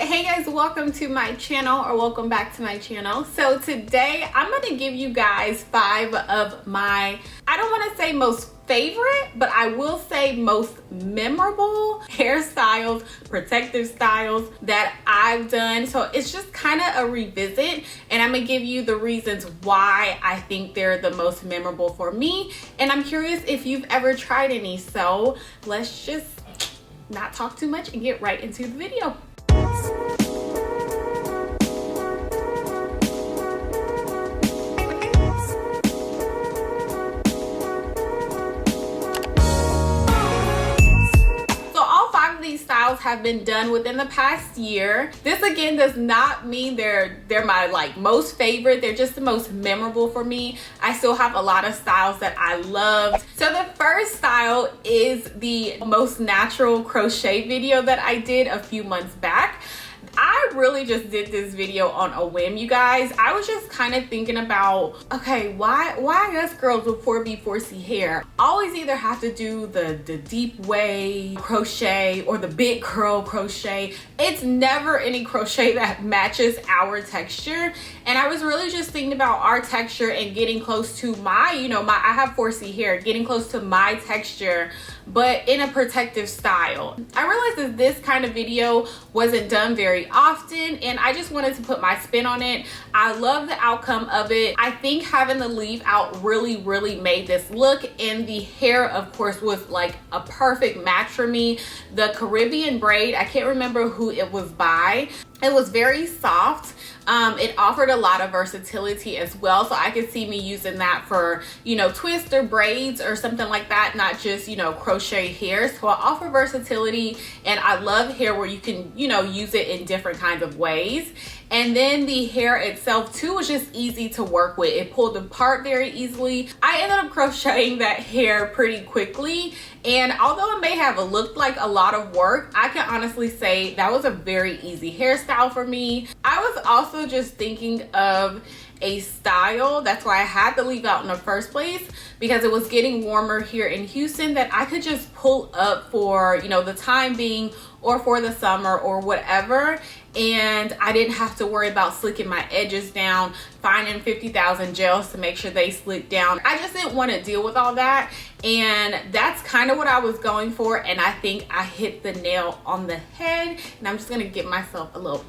Hey guys, welcome to my channel, or welcome back to my channel. So today I'm going to give you guys 5 of my, I don't want to say most favorite, but I will say most memorable hairstyles, protective styles that I've done. So it's just kind of a revisit, and I'm gonna give you the reasons why I think they're the most memorable for me, and I'm curious if you've ever tried any. So let's just not talk too much and get right into the video. These styles have been done within the past year. This again does not mean they're my most favorite. They're just the most memorable for me. I still have a lot of styles that I loved. So the first style is the most natural crochet video that I did a few months back. I really just did this video on a whim, you guys. I was just kind of thinking about, okay, why us girls with 4B 4C hair always either have to do the deep wave crochet or the big curl crochet. It's never any crochet that matches our texture. And I was really just thinking about our texture and getting close to my, I have 4C hair, getting close to my texture, but in a protective style. I realized that this kind of video wasn't done very often, and I just wanted to put my spin on it. I love the outcome of it. I think having the leave out really made this look, and the hair of course was like a perfect match for me. The Caribbean braid, I can't remember who it was by. It was very soft. It offered a lot of versatility as well, so I could see me using that for, twist or braids or something like that, not just, crochet hair. So I offer versatility, and I love hair where you can, use it in different kinds of ways. And then the hair itself too was just easy to work with. It pulled apart very easily. I ended up crocheting that hair pretty quickly, and although it may have looked like a lot of work, I can honestly say that was a very easy hairstyle for me. I was also just thinking of a style, that's why I had to leave out in the first place, because it was getting warmer here in Houston, that I could just pull up for, the time being, or for the summer or whatever, and I didn't have to worry about slicking my edges down, finding 50,000 gels to make sure they slick down. I just didn't want to deal with all that, and that's kind of what I was going for, and I think I hit the nail on the head. And I'm just gonna give myself a little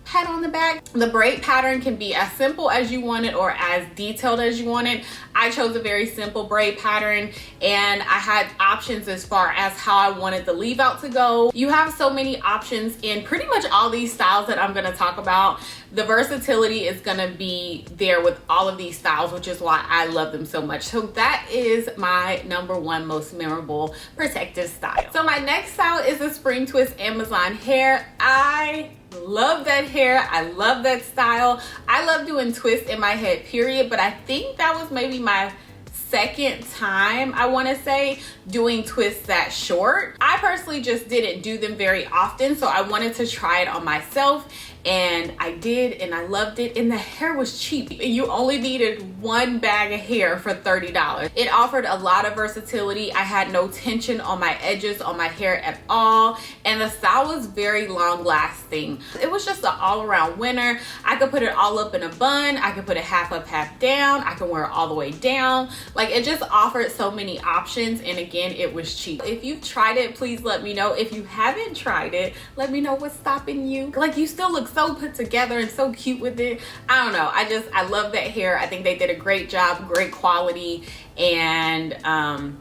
pat on the back. The braid pattern can be as simple as you want it or as detailed as you want it. I chose a very simple braid pattern, and I had options as far as how I wanted the leave out to go. You have so many options in pretty much all these styles that I'm going to talk about. The versatility is going to be there with all of these styles, which is why I love them so much. So that is my #1 most memorable protective style. So my next style is a spring twist Amazon hair. I love that hair. I love that style. I love doing twists in my head, period, but I think that was maybe my second time, I want to say, doing twists that short. I personally just didn't do them very often, so I wanted to try it on myself, and I did, and I loved it, and the hair was cheap. You only needed 1 bag of hair for $30. It offered a lot of versatility. I had no tension on my edges on my hair at all, and the style was very long lasting. It was just an all-around winner. I could put it all up in a bun. I could put it half up, half down. I could wear it all the way down. Like, it just offered so many options, and again, it was cheap. If you've tried it, please let me know. If you haven't tried it, let me know what's stopping you. Like, you still look so put together and so cute with it. I don't know, I love that hair. I think they did a great job, great quality, and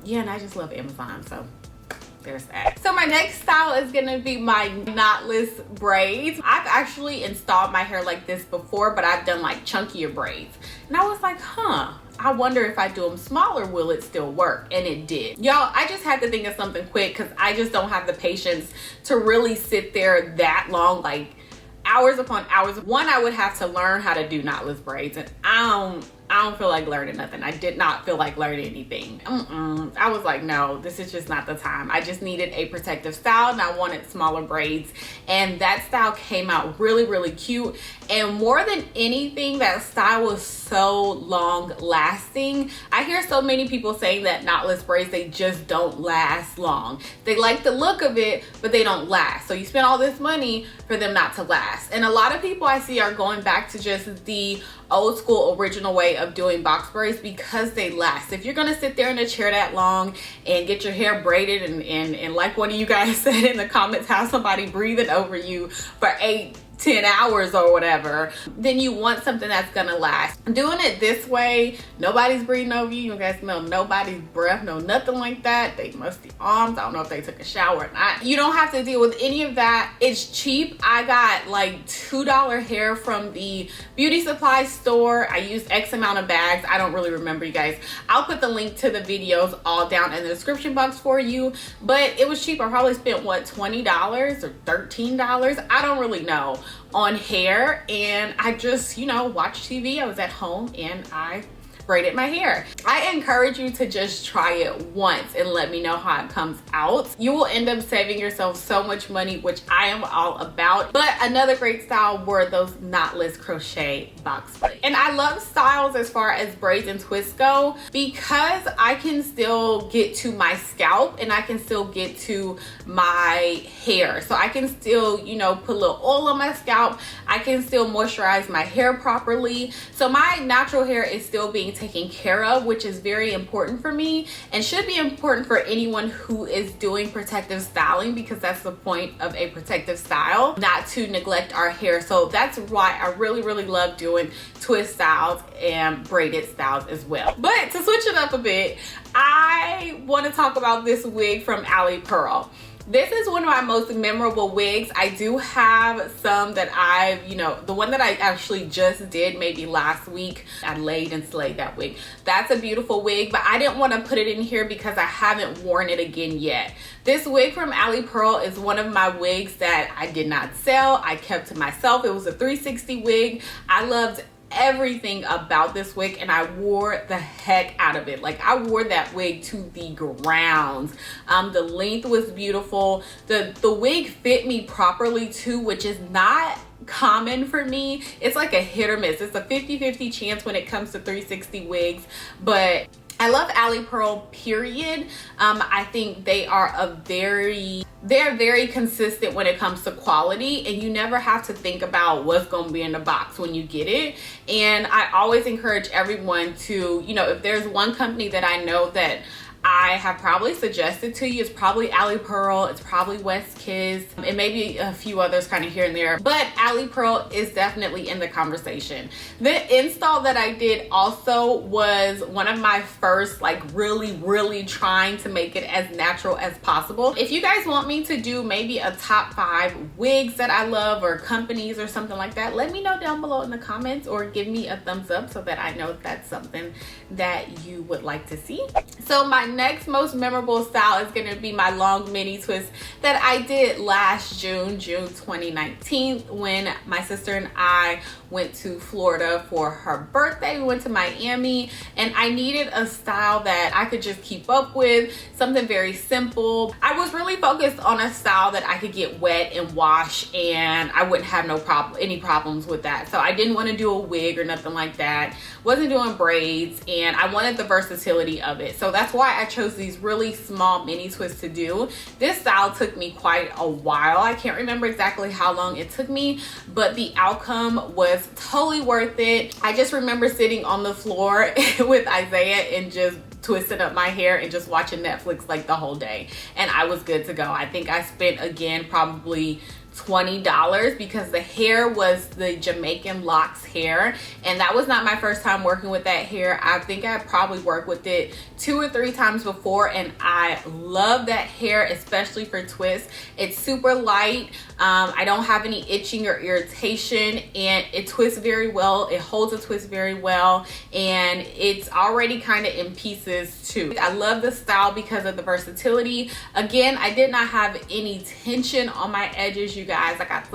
yeah, and I just love Amazon, so there's that. So my next style is gonna be my knotless braids. I've actually installed my hair like this before, but I've done like chunkier braids, and I was like, I wonder if I do them smaller, will it still work? And it did. Y'all, I just had to think of something quick, because I just don't have the patience to really sit there that long, like hours upon hours. One, I would have to learn how to do knotless braids, and I I don't feel like learning nothing. I did not feel like learning anything. I was like, no, this is just not the time. I just needed a protective style and I wanted smaller braids. And that style came out really, really cute. And more than anything, that style was so long lasting. I hear so many people saying that knotless braids, they just don't last long. They like the look of it, but they don't last. So you spend all this money for them not to last. And a lot of people I see are going back to just the old school original way of doing box braids because they last. If you're gonna sit there in a chair that long and get your hair braided and like one of you guys said in the comments, have somebody breathing over you for 8-10 hours or whatever, then you want something that's gonna last. Doing it this way, nobody's breathing over you. You guys smell nobody's breath, no nothing like that. They musty arms. I don't know if they took a shower or not. You don't have to deal with any of that. It's cheap. I got like $2 hair from the beauty supply store. I used X amount of bags. I don't really remember, you guys. I'll put the link to the videos all down in the description box for you, but it was cheap. I probably spent what, $20 or $13? I don't really know on hair. And I just, you know, watched TV. I was at home and I braided my hair. I encourage you to just try it once and let me know how it comes out. You will end up saving yourself so much money, which I am all about. But another great style were those knotless crochet box braids. And I love styles as far as braids and twists go because I can still get to my scalp and I can still get to my hair. So I can still, you know, put a little oil on my scalp. I can still moisturize my hair properly. So my natural hair is still being taken care of, which is very important for me and should be important for anyone who is doing protective styling, because that's the point of a protective style, not to neglect our hair. So that's why I really, really love doing twist styles and braided styles as well. But to switch it up a bit, I want to talk about this wig from Ali Pearl. This is one of my most memorable wigs. I do have some that I've, you know, the one that I actually just did maybe last week, I laid and slayed that wig. That's a beautiful wig, but I didn't want to put it in here because I haven't worn it again yet. This wig from Ali Pearl is one of my wigs that I did not sell. I kept to myself. It was a 360 wig. I loved everything about this wig and I wore the heck out of it. Like, I wore that wig to the ground. The length was beautiful. The wig fit me properly too, which is not common for me. It's like a hit or miss. It's a 50-50 chance when it comes to 360 wigs, but I love Ali Pearl, period. I think they are they're very consistent when it comes to quality, and you never have to think about what's going to be in the box when you get it. And I always encourage everyone to, you know, if there's one company that I know that I have probably suggested to you, it's probably Ali Pearl, it's probably West Kiss, and maybe a few others kind of here and there, but Ali Pearl is definitely in the conversation. The install that I did also was one of my first, like, really trying to make it as natural as possible. If you guys want me to do maybe a top 5 wigs that I love or companies or something like that, let me know down below in the comments or give me a thumbs up so that I know if that's something that you would like to see. So my next most memorable style is going to be my long mini twist that I did last June 2019, when my sister and I went to Florida for her birthday. We went to Miami and I needed a style that I could just keep up with, something very simple. I was really focused on a style that I could get wet and wash and I wouldn't have any problems with that. So I didn't want to do a wig or nothing like that. Wasn't doing braids, and I wanted the versatility of it. So that's why I chose these really small mini twists to do. This style took me quite a while. I can't remember exactly how long it took me, but the outcome was totally worth it. I just remember sitting on the floor with Isaiah and just twisting up my hair and just watching Netflix like the whole day, and I was good to go. I think I spent, again, probably $20 because the hair was the Jamaican locks hair, and that was not my first time working with that hair. I think I probably worked with it 2 or 3 times before, and I love that hair, especially for twists. It's super light. I don't have any itching or irritation, and it twists very well. It holds a twist very well, and it's already kind of in pieces too. I love the style because of the versatility. Again, I did not have any tension on my edges, you guys. I got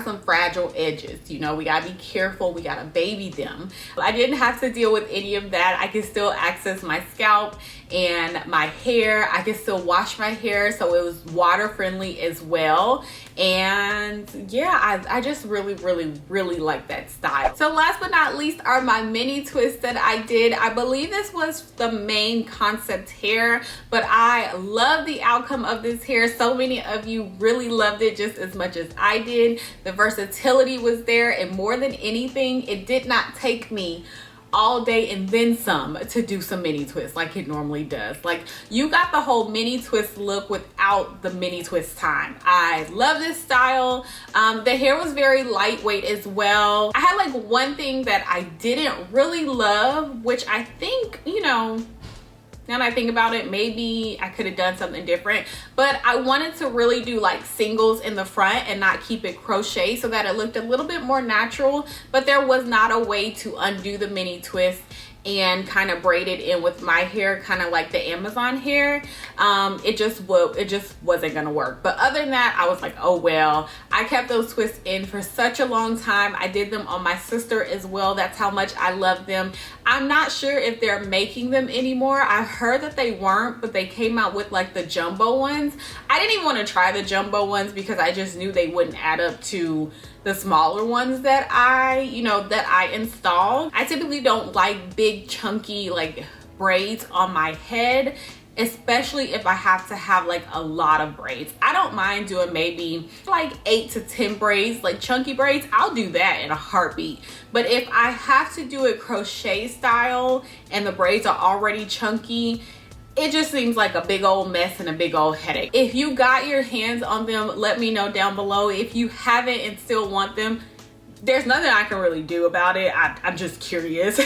some fragile edges. You know, we gotta be careful. We gotta baby them. I didn't have to deal with any of that. I can still access my scalp and my hair. I can still wash my hair, so it was water friendly as well. And yeah, I just really like that style. So last but not least are my mini twists that I did. I believe this was the main concept hair, but I love the outcome of this hair. So many of you really loved it just as much as I did. The versatility was there, and more than anything, it did not take me all day and then some to do some mini twists like it normally does. Like, you got the whole mini twist look without the mini twist time. I love this style. The hair was very lightweight as well. I had like one thing that I didn't really love, which I think, you know, now that I think about it, maybe I could have done something different, but I wanted to really do like singles in the front and not keep it crochet so that it looked a little bit more natural, but there was not a way to undo the mini twist and kind of braid it in with my hair, kind of like the Amazon hair. It just wasn't gonna work. But other than that, I was like, oh well. I kept those twists in for such a long time. I did them on my sister as well. That's how much I love them. I'm not sure if they're making them anymore. I've heard that they weren't, but they came out with like the jumbo ones. I didn't even want to try the jumbo ones because I just knew they wouldn't add up to the smaller ones that I installed. I typically don't like big chunky like braids on my head, especially if I have to have like a lot of braids. I don't mind doing maybe like 8 to 10 braids, like chunky braids. I'll do that in a heartbeat. But if I have to do it crochet style and the braids are already chunky, it just seems like a big old mess and a big old headache. If you got your hands on them, let me know down below. If you haven't and still want them, there's nothing I can really do about it. I'm just curious.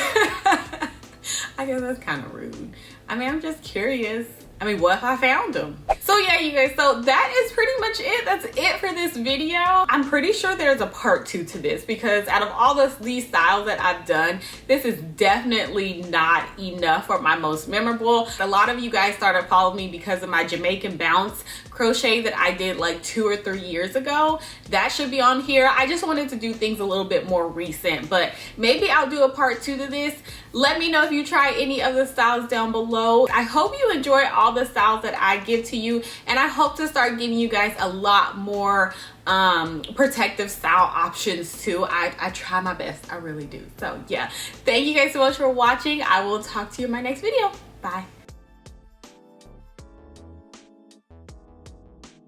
I guess that's kind of rude. I mean, I'm just curious. I mean, what if I found them? So yeah, you guys, so that is pretty much it. That's it for this video. I'm pretty sure there's a part 2 to this because out of all these styles that I've done, this is definitely not enough for my most memorable. A lot of you guys started following me because of my Jamaican bounce crochet that I did like 2 or 3 years ago. That should be on here. I just wanted to do things a little bit more recent, but maybe I'll do a part 2 to this. Let me know if you try any of the styles down below. I hope you enjoy all the styles that I give to you, and I hope to start giving you guys a lot more protective style options too. I try my best, I really do. So yeah, thank you guys so much for watching. I will talk to you in my next video. Bye.